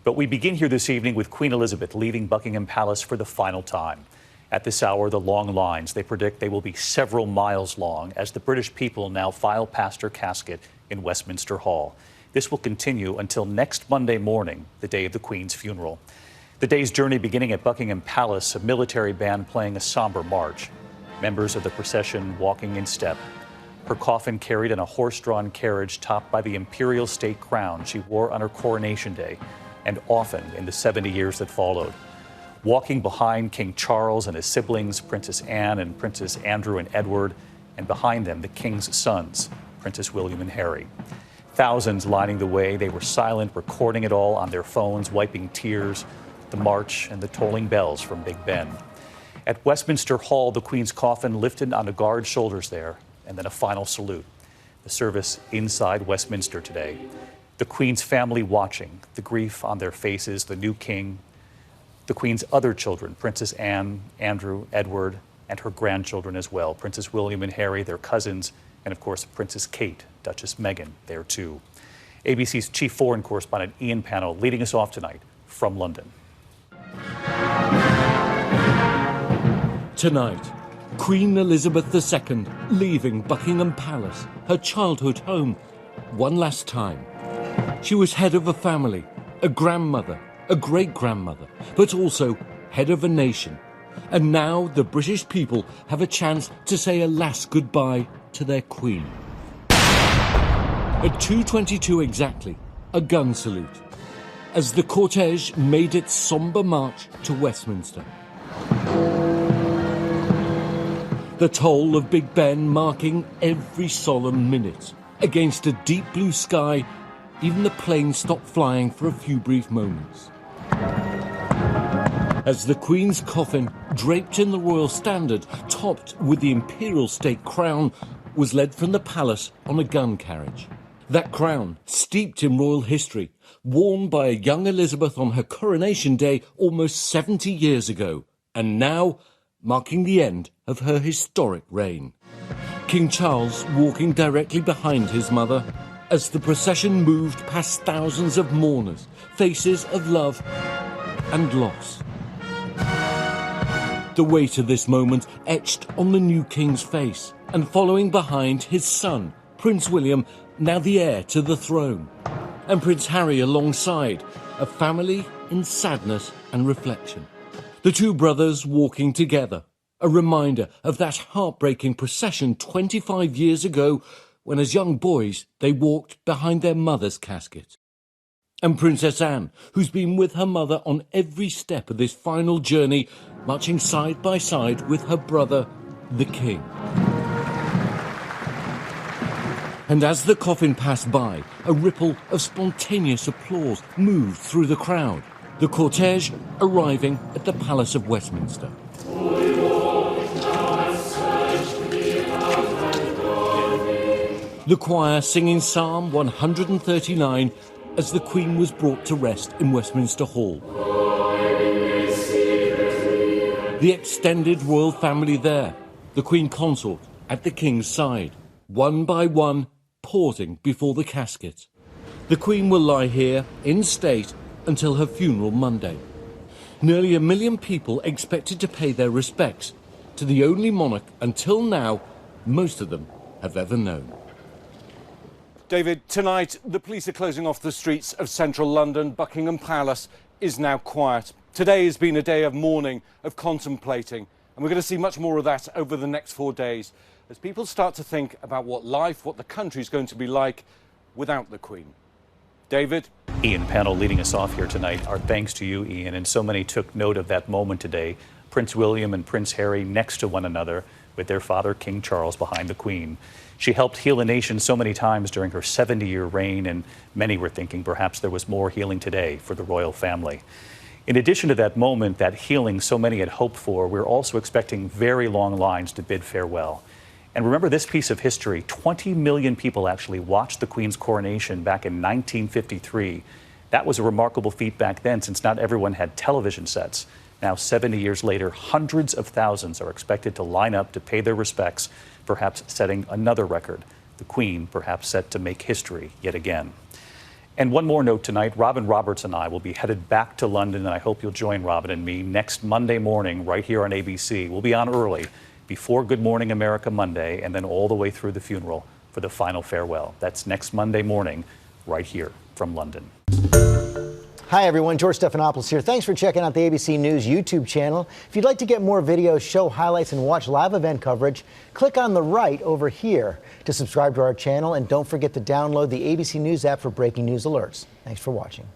But we begin here this evening with Queen Elizabeth leaving Buckingham Palace for the final time. At this hour, the long lines, they predict they will be several miles long as the British people now file past her casket in Westminster Hall. This will continue until next Monday morning, the day of the Queen's funeral. The day's journey beginning at Buckingham Palace, a military band playing a somber march. Members of the procession walking in step. Her coffin carried in a horse-drawn carriage topped by the imperial state crown she wore on her coronation day, and often in the 70 years that followed. Walking behind King Charles and his siblings, Princess Anne and Princes Andrew and Edward, and behind them the King's sons, Princess William and Harry. Thousands lining the way, they were silent, recording it all on their phones, wiping tears, the march and the tolling bells from Big Ben. At Westminster Hall, the Queen's coffin lifted on a guard's shoulders there, and then a final salute. The service inside Westminster today. The Queen's family watching, the grief on their faces, the new king, the Queen's other children, Princess Anne, Andrew, Edward, and her grandchildren as well, Princes William and Harry, their cousins, and of course, Princess Kate, Duchess Meghan, there too. ABC's chief foreign correspondent Ian Pannell leading us off tonight from London. Tonight, Queen Elizabeth II leaving Buckingham Palace, her childhood home, one last time. She was head of a family, a grandmother, a great-grandmother, but also head of a nation. And now the British people have a chance to say a last goodbye to their Queen. At 2:22 exactly, a gun salute, as the cortege made its sombre march to Westminster. The toll of Big Ben marking every solemn minute. Against a deep blue sky, even the planes stopped flying for a few brief moments. As the Queen's coffin, draped in the royal standard, topped with the imperial state crown, was led from the palace on a gun carriage. That crown, steeped in royal history, worn by a young Elizabeth on her coronation day almost 70 years ago, and now marking the end of her historic reign. King Charles walking directly behind his mother as the procession moved past thousands of mourners, faces of love and loss. The weight of this moment etched on the new king's face, and following behind his son, Prince William, now the heir to the throne, and Prince Harry alongside, a family in sadness and reflection. The two brothers walking together, a reminder of that heartbreaking procession 25 years ago when as young boys they walked behind their mother's casket. And Princess Anne, who's been with her mother on every step of this final journey, marching side by side with her brother, the King. And as the coffin passed by, a ripple of spontaneous applause moved through the crowd, the cortege arriving at the Palace of Westminster. The choir singing Psalm 139 as the Queen was brought to rest in Westminster Hall. The extended royal family there, the Queen Consort at the King's side, one by one pausing before the casket. The Queen will lie here in state until her funeral Monday. Nearly 1 million people expected to pay their respects to the only monarch until now most of them have ever known. David, tonight the police are closing off the streets of central London. Buckingham Palace is now quiet. Today has been a day of mourning, of contemplating, and we're going to see much more of that over the next 4 days as people start to think about what life, what the country is going to be like without the Queen. David? Ian Pannell leading us off here tonight. Our thanks to you, Ian, and so many took note of that moment today. Prince William and Prince Harry next to one another with their father, King Charles, behind the Queen. She helped heal a nation so many times during her 70-year reign, and many were thinking perhaps there was more healing today for the royal family. In addition to that moment, that healing so many had hoped for, we're also expecting very long lines to bid farewell. And remember this piece of history, 20 million people actually watched the Queen's coronation back in 1953. That was a remarkable feat back then, since not everyone had television sets. Now, 70 years later, hundreds of thousands are expected to line up to pay their respects, perhaps setting another record. The Queen perhaps set to make history yet again. And one more note tonight, Robin Roberts and I will be headed back to London, and I hope you'll join Robin and me next Monday morning right here on ABC. We'll be on early before Good Morning America Monday and then all the way through the funeral for the final farewell. That's next Monday morning right here from London. Hi everyone, George Stephanopoulos here. Thanks for checking out the ABC News YouTube channel. If you'd like to get more videos, show highlights, and watch live event coverage, click on the right over here to subscribe to our channel, and don't forget to download the ABC News app for breaking news alerts. Thanks for watching.